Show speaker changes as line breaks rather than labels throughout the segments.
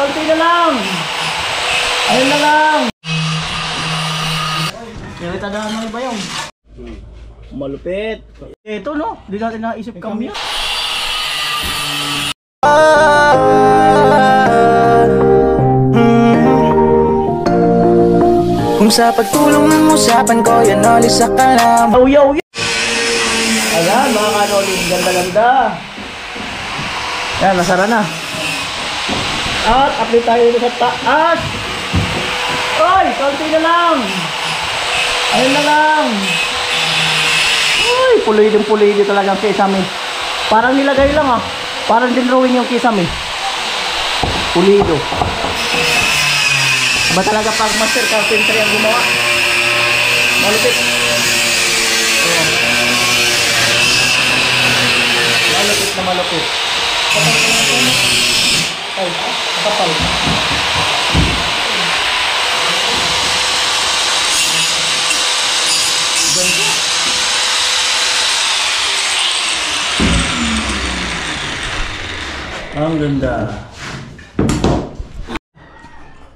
konti na lang. Ayun na lang. Yung itadahan ng iba yung malupit. Ito no, di natin naisip kami.
Kung sa pagtulong ng usapan ko, yan alis sa kalam.
Oh, yo, yo. Ayan, mga kanoling, ganda-ganda. Ayan, nasara na. At, apply tayo dito sa taas. Oy, konti na lang. Ayun na lang. Uy, puloy din talaga ang kisame. Parang nilagay lang ah. Parang din drawing yung kisame. Pulido. Ba talaga pag master carpentry ang gumawa? Malupit. Ayan. Malupit na malupit. Ay, kapal. Ang ganda.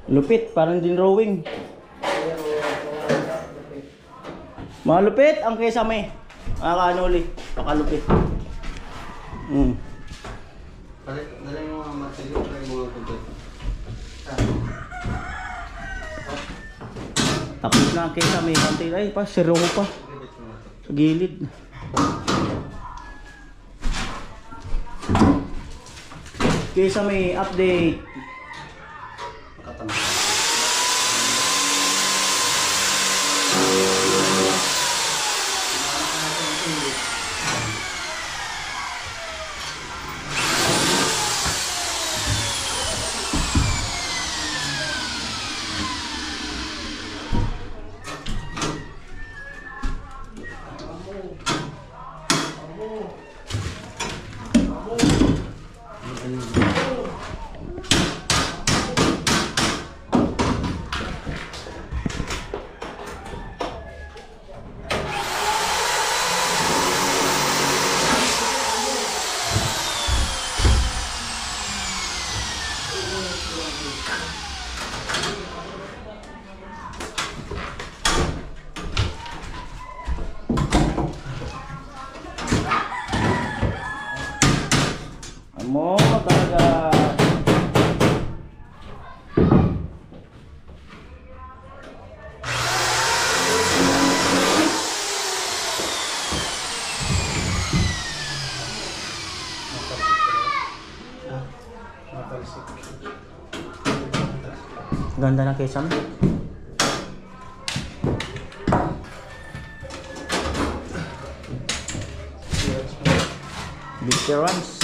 Lupit, parang din drawing. Malupit ang kisame. Mga kanuli, pakalupit.
Dala yung mga matilyo, dala yung mga kuntot.
Tapos na ang kisame, konti ay pa, siro pa. Sa gilid. Kisame update. Mo talaga. Ganda na kisame. Big runs.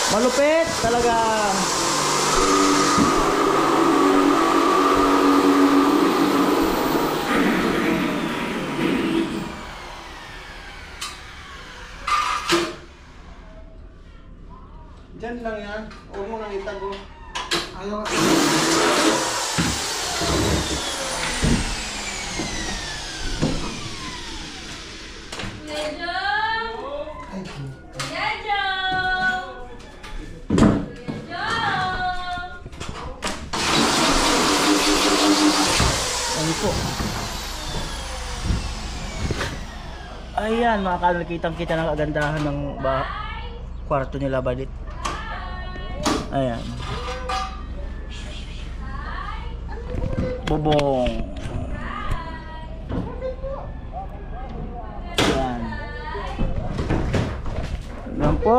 Malupit talaga.
Diyan lang yan. Huwag mo nang itago. Ayaw.
Po. Ayan mga kanol, kitang-kita ng kagandahan ng kwarto nila Badit. Ayan. Bubong. Ayan. Yan po.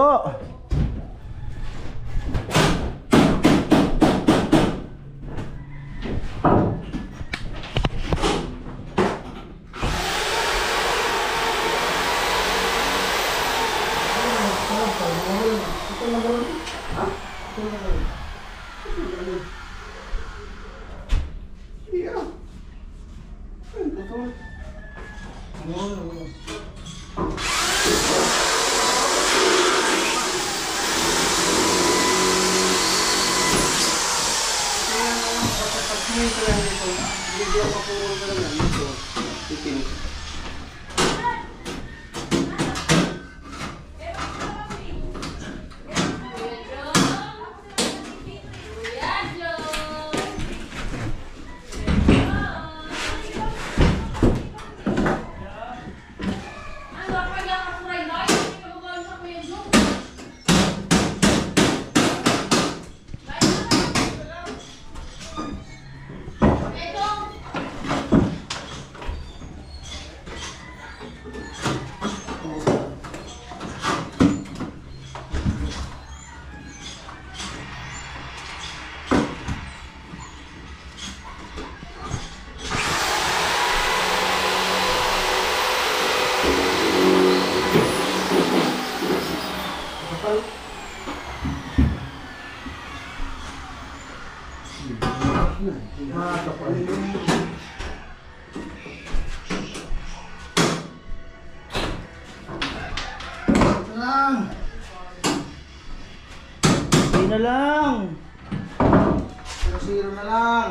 Hindi na lang.
0-0 na lang.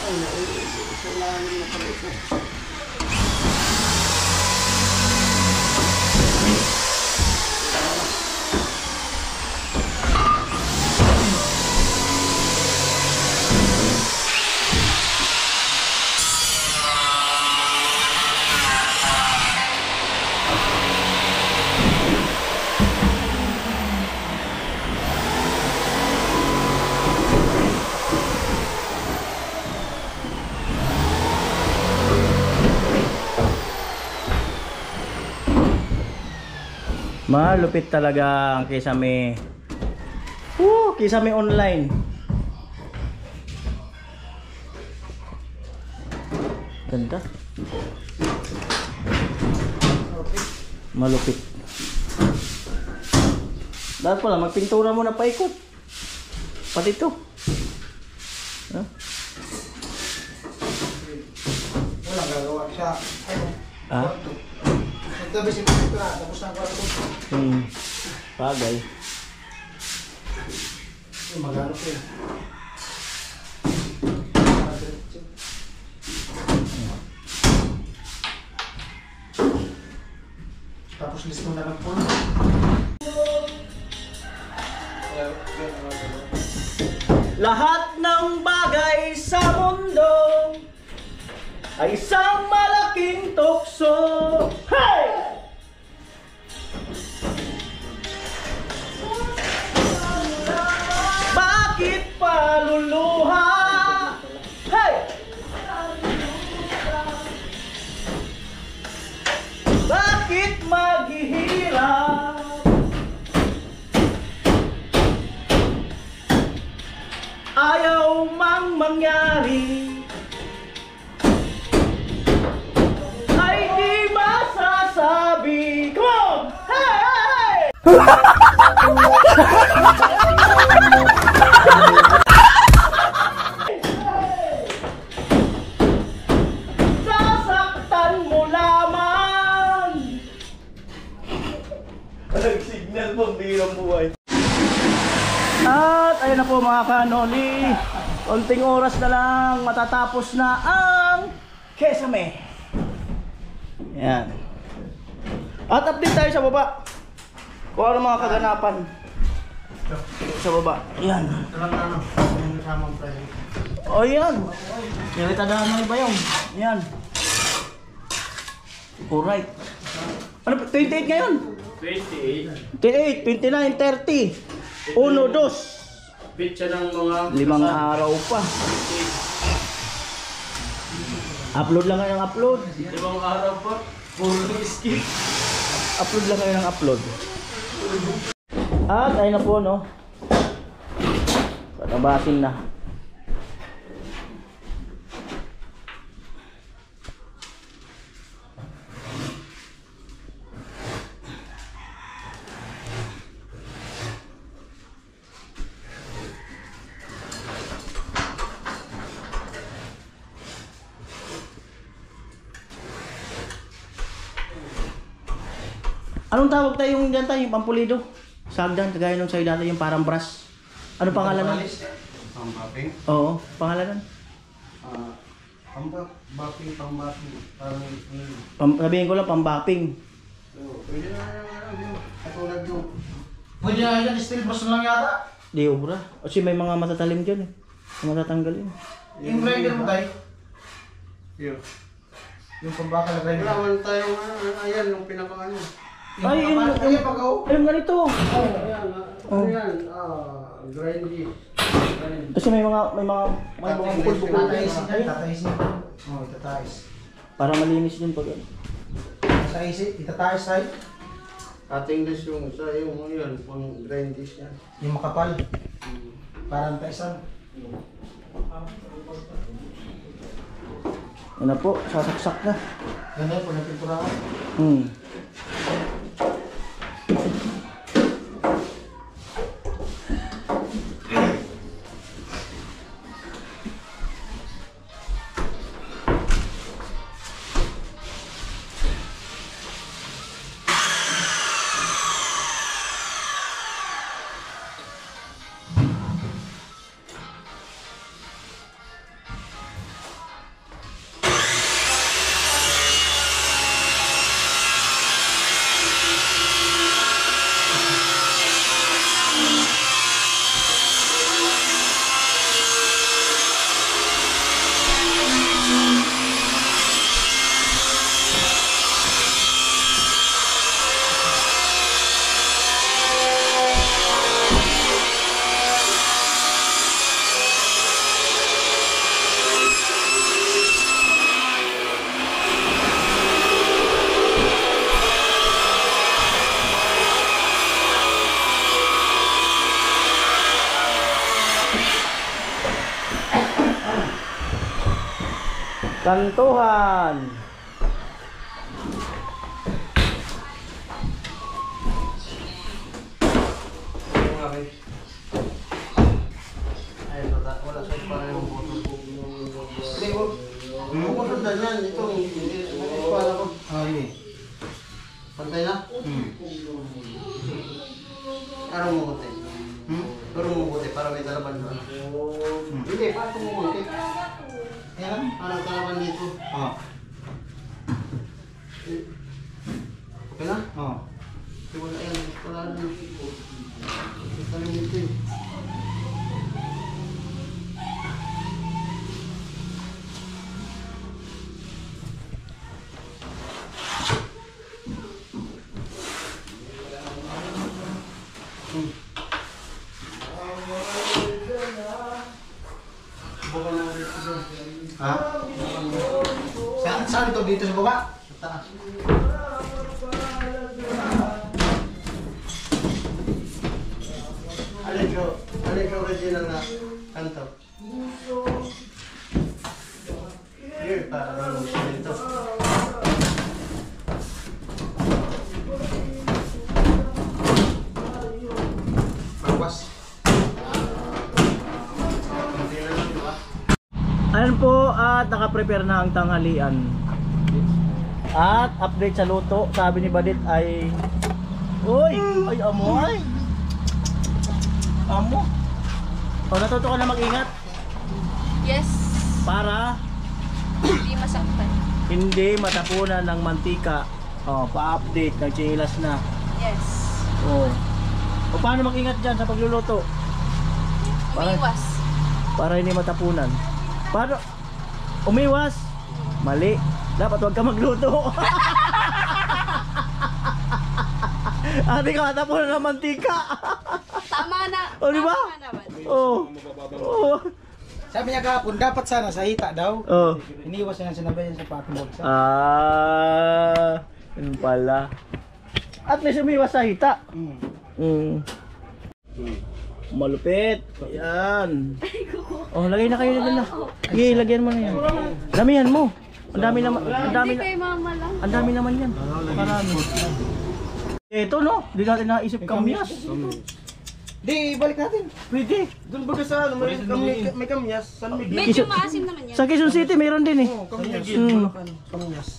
Sa lalim na pala ito.
Malupit talaga ang Kisame. Kisame online. Ganda. Malupit. Dapat pala magpintura mo na paikot. Pati ito. Huh?
Walang gagawa siya.
Ah?
Nagtabi si pintura, tapos ng kwarto.
Bagay.
Magano siya. Tapos listo na lang po.
Lahat ng bagay sa mundo ay isang malaking tukso. Hey! Bakit paluluha? Hey! Bakit maghihirap? Ayaw mang mangyari ay di masasabi. Come on! Hey! Sasaktan mo lamang. Walang signal mo, birang buhay. At ayun na po mga kanoli, konting oras na lang matatapos na ang Kisame. Yan. At update tayo sa baba kung ano mga kaganapan sa baba. Yan.
Talang na ano, yung kasamang present.
O yan. Niritadahan mo ba yun? Yan. Alright. Ano, 28 ngayon? 28, 29, 30. 1, 2.
Pitcha ng mga...
5 araw pa. Upload lang kayo ng upload.
5 araw pa. Puro skip.
Upload lang kayo ng upload. At ayun na po, no. Patabasin na. Anong tawag tayo yung dyan tayo, yung pampulido? Sagdan, kagaya nung sa'yo dati, yung parang brass. Ano pangalan nun?
Pang-bapping?
Oo, pangalan nun.
Pang-bapping. Parang...
Sabihin ko lang, pambapping.
Pwede na yan. Katulad yung...
Pwede na yan, steel boss na lang yata.
Di obra. Kasi may mga matatalim dyan eh. Matatanggalin.
Yung grinder mo tayo.
Yun.
Yung pambaka na grinder.
Wala man tayong ayan, yung pinaka-ano.
Ay, yung
pag-o.
yung ganito.
Ayan,
Oh.
ayan. Grindy.
Kasi may mga bukol-bukol.
Tataisin yan, tataisin. Oo, itatais.
Para malinis din pag ano.
Sa isip, itatais tayo.
Ating list yung isa, yung yun, pang grindies yan.
Yung makapal. Parang taisan.
Yan na po, sasaksak na.
Ganyan, pag nagpintura ka.
Kantuhan.
Ay, wala sa para yung butol. Yung butol na yan, itong para ko.
Ay.
Pantay na? Araw mo buti. Araw mo buti para may talaban doon. Hindi, para mo buti.
Yan.
Parang talaban dito.
Oh.
Okay na?
Oh.
Wala yan, wala na. Talim dito eh. Bukan lang dito doon.
Ha? Saan ito? Dito sa baba?
Sa taas. Alin yung original na kanto? Here, para lang dito.
Pagwas.
Hindi na lang, di ba?
Ayan po at naka-prepare na ang tanghalian. At update sa luto, sabi ni Badit ay uy, ay amoy. Amo. O natuto ka na mag-ingat
Yes.
para
Hindi masaktan.
hindi matapunan ng mantika. O, pa-update, nagchinilas na.
Yes.
O paano mag-ingat dyan sa pagluluto?
Umiwas.
Para hindi matapunan. Para umiwas. Mali. Dapat wag ka magluto. Ate ka matapunan ng mantika.
Tama na.
O, di ba?
Tama naman.
Oh. Oh.
Sabi niya kahapon, dapat sana sa hita daw.
Oh.
Iniwas niya sinabayan sa pakibagsa.
Yun pala. At least umiwas sa hita. Malupit. Ayan. Oh, lagay na kayo na. Sige, lagyan mo na yan. Damihan mo. Ang dami naman. Ang dami
Hindi
na.
kay mama lang.
Ang dami naman yan. Marami. Ito no, di natin naisip kamyas.
Di, balik natin.
Pwede.
Doon baga sa ano, may kamyas. San Miguel.
Medyo maasim naman yan.
Sa Quezon City mayroon din eh.
Kamyas. Kamyas.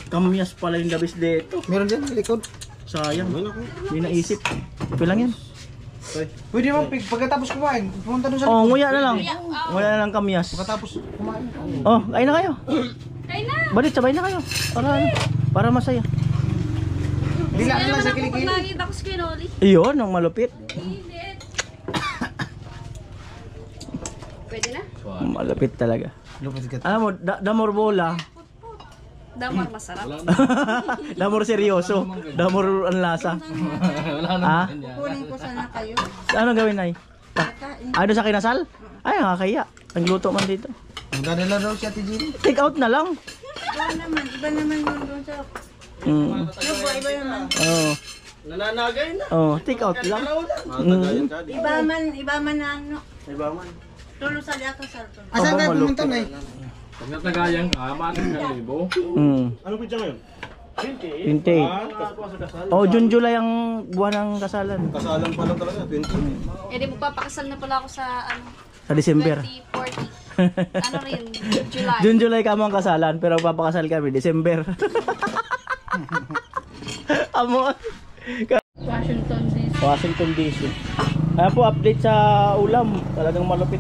Kamyas pala yung labis dito.
Meron dyan, likod.
Sayang. Hindi naisip. Okay lang yan.
Pwede naman, pagkatapos kumain, pumunta doon sa
Oh,
likod.
nguya na lang.
Yeah, oh.
Nguya na lang kamyas.
Pagkatapos kumain.
Oh, kain na kayo.
Kaya na.
Balit, sabay na kayo. Para masaya.
Dila
Kaya
lang
naman
sa
ako pag
kilikili.
nakita ko si Kinoli.
Iyon, ang malupit.
Init. Pwede na?
Malupit talaga.
Lupit ka.
Alam mo, damor bola.
Damar masarap.
Damor seryoso. Damor ang lasa. Ha?
Kunin ko sana kayo.
Ano gawin, Nay? Ano sa kinasal? Ay, nakakaya. Nagluto man dito.
Ang dadala daw si Ate Jenny.
Take out na lang.
Iba naman yun doon sa...
Mm.
Iba naman.
Oh.
Nananagay na.
Oh, take out lang.
Matagayan ka.
Iba man na ano.
Iba man.
Tulo sa liya ka sa ito.
Asan
Aba,
tayo
malupit.
pumunta na eh?
Pag natagayan ka, matik ka libo.
Ano pizza ngayon?
28. Oh, June, July ang buwan ng kasalan.
Kasalan pa lang talaga, 20.
Eh di magpapakasal na pala ako sa ano,
Sa December.
2040. Ano rin, July.
June, July ka mo ang kasalan, pero papakasal kami December. Amo.
Washington DC.
Washington DC. Ayan po, update sa ulam. Talagang malupit.